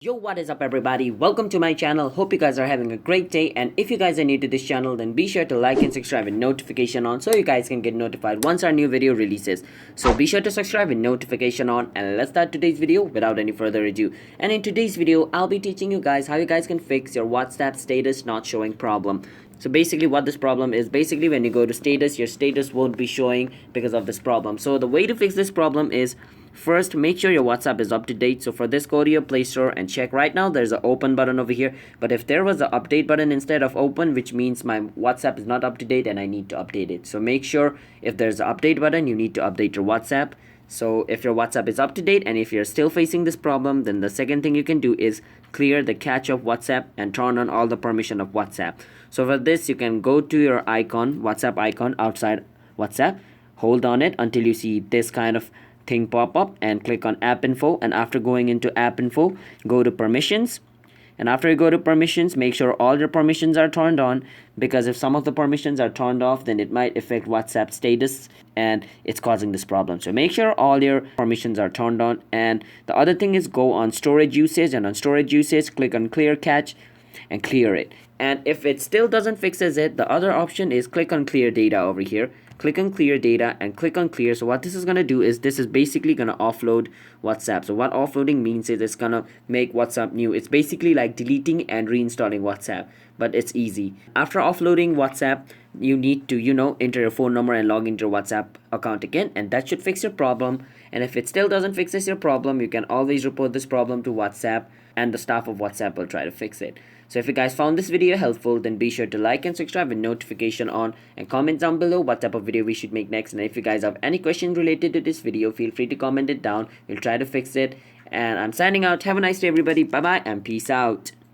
Yo, what is up everybody? Welcome to my channel. Hope you guys are having a great day, and if you guys are new to this channel, then be sure to like and subscribe with notification on so you guys can get notified once our new video releases. So be sure to subscribe with notification on, and let's start today's video without any further ado. And in today's video, I'll be teaching you guys how you guys can fix your WhatsApp status not showing problem. So basically what this problem is, basically when you go to status, your status won't be showing because of this problem. So the way to fix this problem is, first, make sure your WhatsApp is up to date. So for this, go to your Play Store and check. Right now there's an open button over here, but if there was an update button instead of open, which means my WhatsApp is not up to date and I need to update it. So make sure if there's an update button, you need to update your WhatsApp. So if your WhatsApp is up to date and if you're still facing this problem, then the second thing you can do is clear the cache of WhatsApp and turn on all the permission of WhatsApp. So for this, you can go to your icon, WhatsApp icon outside WhatsApp, hold on it until you see this kind of thing pop up and click on app info. And after going into app info, go to permissions. And after you go to permissions, make sure all your permissions are turned on, because if some of the permissions are turned off, then it might affect WhatsApp status and it's causing this problem. So make sure all your permissions are turned on. And the other thing is, go on storage usage, and on storage usage, click on clear cache and clear it. And if it still doesn't fixes it, the other option is click on clear data over here. Click on clear data and click on clear. So what this is going to do is, this is basically going to offload WhatsApp. So what offloading means is, it's going to make WhatsApp new. It's basically like deleting and reinstalling WhatsApp, but it's easy. After offloading WhatsApp, you need to enter your phone number and log into your WhatsApp account again, and that should fix your problem. And if it still doesn't fixes your problem, you can always report this problem to WhatsApp and the staff of WhatsApp will try to fix it. So if you guys found this video helpful, then be sure to like and subscribe with notification on, and comment down below what type of video we should make next. And if you guys have any questions related to this video, feel free to comment it down. We'll try to fix it. And I'm signing out. Have a nice day everybody. Bye bye and peace out.